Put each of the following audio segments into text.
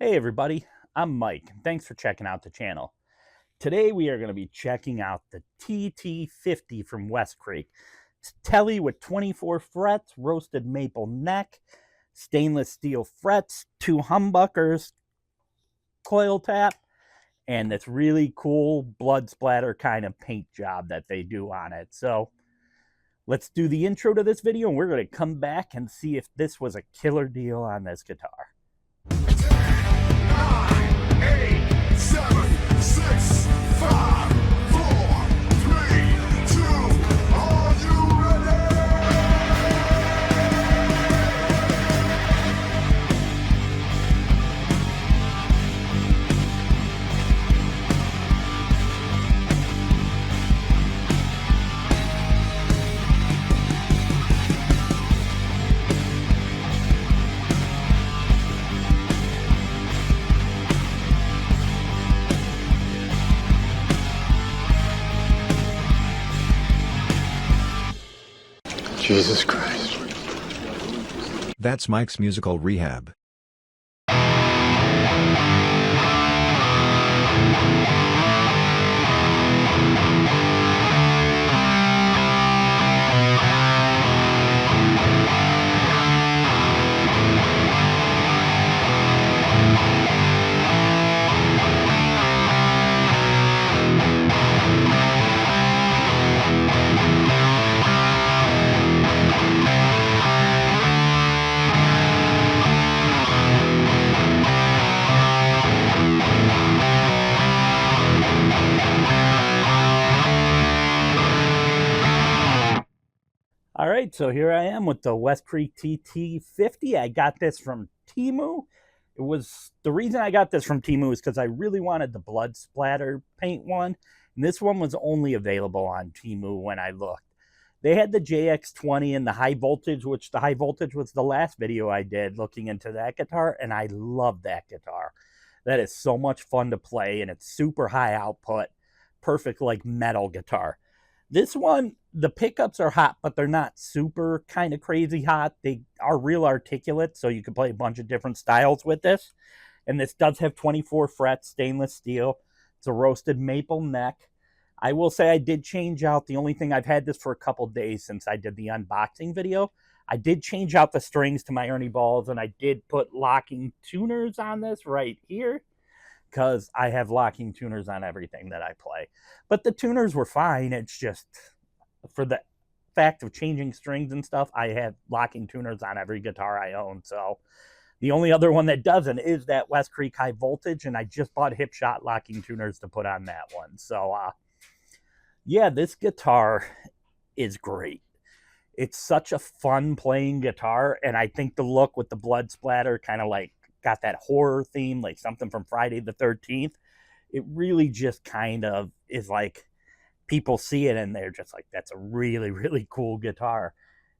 Hey everybody, I'm Mike, and thanks for checking out the channel. Today we are going to be checking out the TT-50 from WestCreek. It's Tele with 24 frets, roasted maple neck, stainless steel frets, 2 humbuckers, coil tap, and this really cool blood splatter kind of paint job that they do on it. So let's do the intro to this video, and we're going to come back and see if this was a killer deal on this guitar. 9, 8, 7, 6, 5, 4, 3, 2, are you ready? Jesus Christ. That's Mike's Musical Rehab. All right, so here I am with the WestCreek TT-50. I got this from Temu. The reason I got this from Temu is because I really wanted the blood splatter paint one, and this one was only available on Temu when I looked. They had the JX20 and the high voltage, which the high voltage was the last video I did looking into that guitar, and I love that guitar. That is so much fun to play, and it's super high output, perfect like metal guitar. This one, the pickups are hot, but they're not super kind of crazy hot. They are real articulate, so you can play a bunch of different styles with this. And this does have 24 frets, stainless steel. It's a roasted maple neck. I will say I did change out, the only thing, I've had this for a couple days since I did the unboxing video. I did change out the strings to my Ernie balls, and I did put locking tuners on this right here, because I have locking tuners on everything that I play. But the tuners were fine. It's just, for the fact of changing strings and stuff, I have locking tuners on every guitar I own. So the only other one that doesn't is that WestCreek high voltage, and I just bought hip shot locking tuners to put on that one. So yeah, this guitar is great. It's such a fun playing guitar, and I think the look with the blood splatter kind of like got that horror theme, like something from Friday the 13th. It really just kind of is like, people see it and they're just like, that's a really, really cool guitar.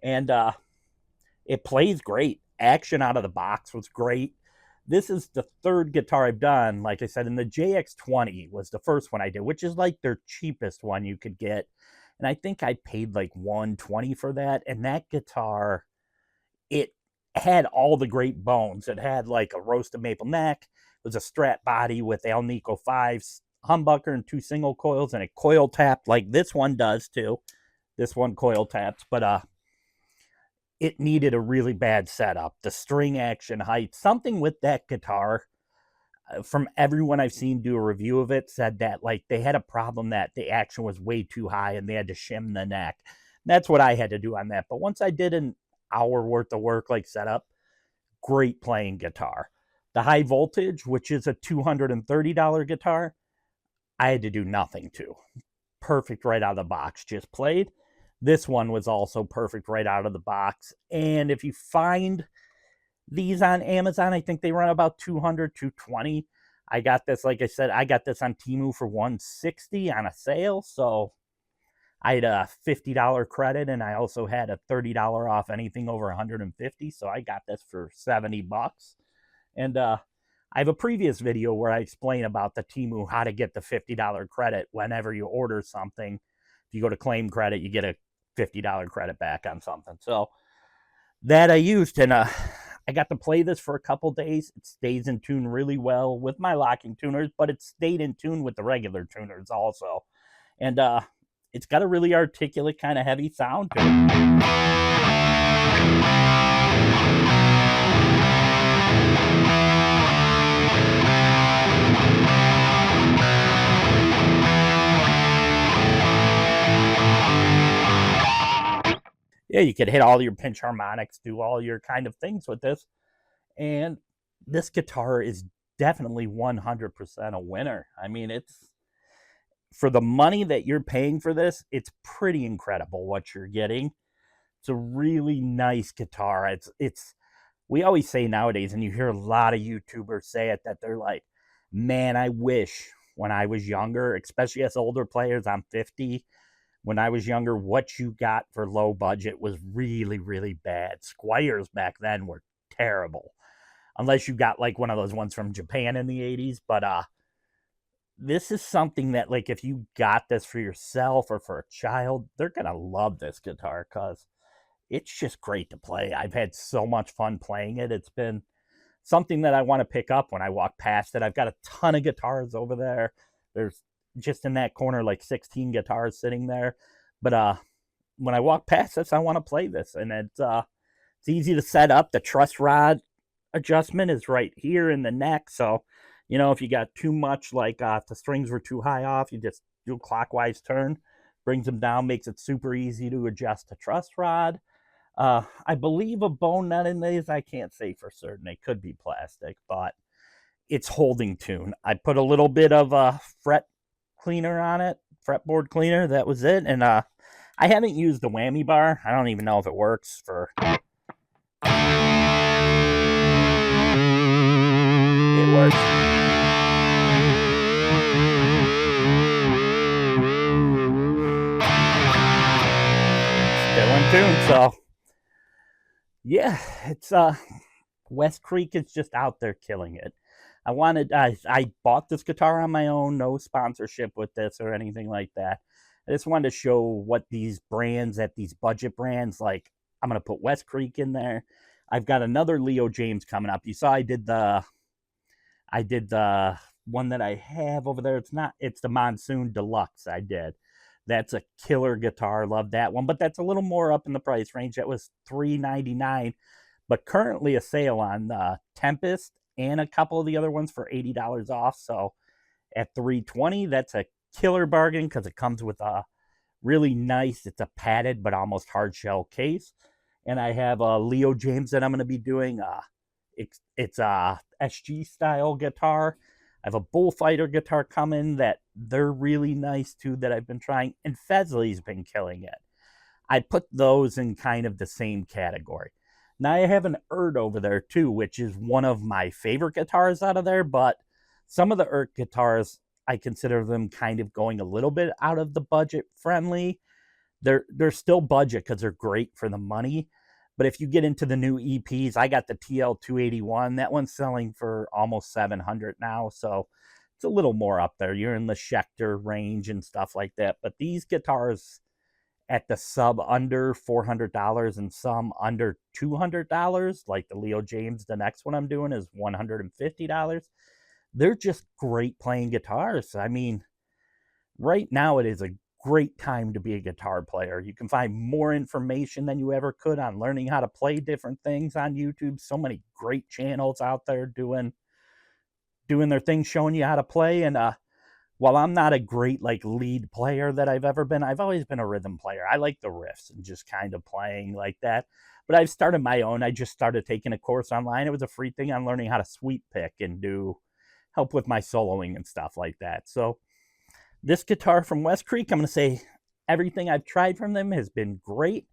And it plays great. Action out of the box was great. This is the third guitar I've done. Like I said, and the JX20 was the first one I did, which is like their cheapest one you could get. And I think I paid like $120 for that. And that guitar, it had all the great bones. It had like a roasted maple neck. It was a Strat body with Alnico 5s, humbucker, and 2 single coils, and a coil tapped like this one does too. This one coil taps, but it needed a really bad setup. The string action height, something with that guitar, from everyone I've seen do a review of it, said that like they had a problem that the action was way too high and they had to shim the neck. That's what I had to do on that. But once I did an hour worth of work like setup, great playing guitar. The high voltage, which is a $230 guitar, I had to do nothing to. Perfect right out of the box, just played. This one was also perfect right out of the box. And if you find these on Amazon, I think they run about $200, $220. I got this, like I said, I got this on Temu for $160 on a sale. So I had a $50 credit, and I also had a $30 off anything over $150. So I got this for $70. And I have a previous video where I explain about the Temu, how to get the $50 credit whenever you order something. If you go to claim credit, you get a $50 credit back on something. So that I used, and I I got to play this for a couple days. It stays in tune really well with my locking tuners, but it stayed in tune with the regular tuners also. And it's got a really articulate, kind of heavy sound to it. Yeah, you could hit all your pinch harmonics, do all your kind of things with this. And this guitar is definitely 100% a winner. I mean, it's for the money that you're paying for this, it's pretty incredible what you're getting. It's a really nice guitar. It's we always say nowadays, and you hear a lot of YouTubers say it, that they're like, man, I wish when I was younger, especially as older players, I'm 50. When I was younger, what you got for low budget was really, really bad. Squires back then were terrible, unless you got like one of those ones from Japan in the 80s. But this is something that, like, if you got this for yourself or for a child, they're gonna love this guitar because it's just great to play. I've had so much fun playing it. It's been something that I want to pick up when I walk past it. I've got a ton of guitars over there. There's just in that corner like 16 guitars sitting there. But when I walk past this, I want to play this, and it's easy to set up. The truss rod adjustment is right here in the neck, so if you got too much, like if the strings were too high off, you just do a clockwise turn, brings them down, makes it super easy to adjust the truss rod. I believe a bone nut in these. I can't say for certain. It could be plastic, but it's holding tune. I put a little bit of fret cleaner on it, fretboard cleaner. That was it. And I haven't used the whammy bar. I don't even know if it works for. It works. Still in tune, so yeah, it's WestCreek is just out there killing it. I bought this guitar on my own, no sponsorship with this or anything like that. I just wanted to show what these brands, at these budget brands, like I'm gonna put WestCreek in there. I've got another Leo James coming up. You saw I did the one that I have over there. It's the Monsoon Deluxe I did. That's a killer guitar. Love that one, but that's a little more up in the price range. That was $399, but currently a sale on the Tempest and a couple of the other ones for $80 off. So at $320, that's a killer bargain because it comes with a really nice, it's a padded but almost hard shell case. And I have a Leo James that I'm going to be doing. It's a SG style guitar. I have a Bullfighter guitar coming that they're really nice too, that I've been trying. And Fesley's been killing it. I put those in kind of the same category. Now I have an Ert over there too, which is one of my favorite guitars out of there. But some of the Ert guitars, I consider them kind of going a little bit out of the budget friendly. They're still budget because they're great for the money. But if you get into the new EPs, I got the TL281. That one's selling for almost $700 now. So it's a little more up there. You're in the Schecter range and stuff like that. But these guitars at the sub under $400 and some under $200, like the Leo James, the next one I'm doing is $150. They're just great playing guitars. I mean, right now it is a great time to be a guitar player. You can find more information than you ever could on learning how to play different things on YouTube. So many great channels out there doing their thing, showing you how to play. And while I'm not a great like lead player that I've ever been, I've always been a rhythm player. I like the riffs and just kind of playing like that. But I've started my own. I just started taking a course online. It was a free thing on learning how to sweep pick and help with my soloing and stuff like that. So this guitar from WestCreek, I'm going to say everything I've tried from them has been great.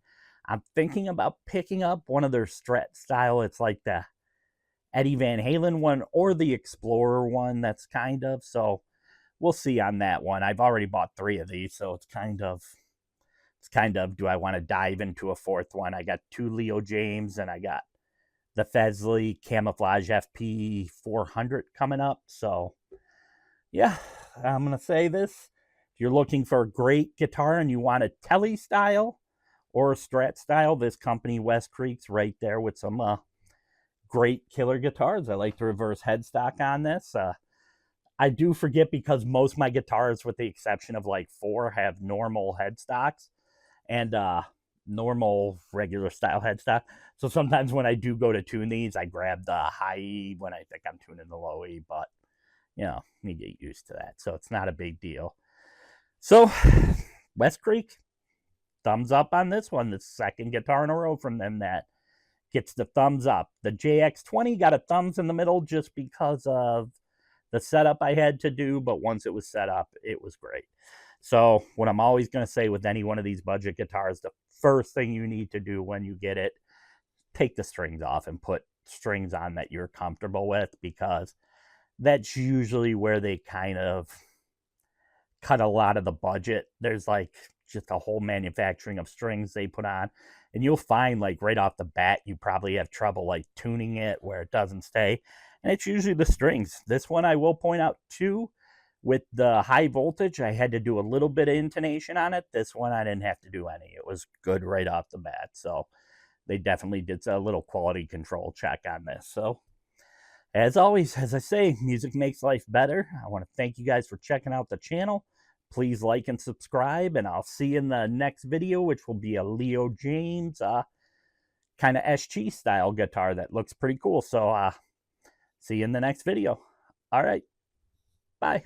I'm thinking about picking up one of their Strat style. It's like the Eddie Van Halen one or the Explorer one. That's kind of, so we'll see on that one. I've already bought 3 of these, so it's kind of, do I want to dive into a 4th one? I got 2 Leo James and I got the Fesley Camouflage FP 400 coming up. So yeah, I'm going to say this. If you're looking for a great guitar and you want a Tele-style or a Strat style, this company, WestCreek's right there with some great killer guitars. I like the reverse headstock on this. I do forget because most of my guitars, with the exception of like 4, have normal headstocks and normal regular style headstock. So sometimes when I do go to tune these, I grab the high E when I think I'm tuning the low E, but you know, you get used to that. So it's not a big deal. So WestCreek, thumbs up on this one. The second guitar in a row from them that gets the thumbs up. The JX20 got a thumbs in the middle just because of the setup I had to do, but once it was set up, it was great. So what I'm always going to say with any one of these budget guitars, the first thing you need to do when you get it, take the strings off and put strings on that you're comfortable with, because that's usually where they kind of cut a lot of the budget. There's like just a whole manufacturing of strings they put on, and you'll find like right off the bat you probably have trouble like tuning it where it doesn't stay, and it's usually the strings. This one, I will point out too, with the high voltage, I had to do a little bit of intonation on it. This one I didn't have to do any. It was good right off the bat. So they definitely did a little quality control check on this. So as always, as I say, music makes life better. I want to thank you guys for checking out the channel. Please like and subscribe, and I'll see you in the next video, which will be a Leo James kind of SG style guitar that looks pretty cool. So see you in the next video. All right, bye.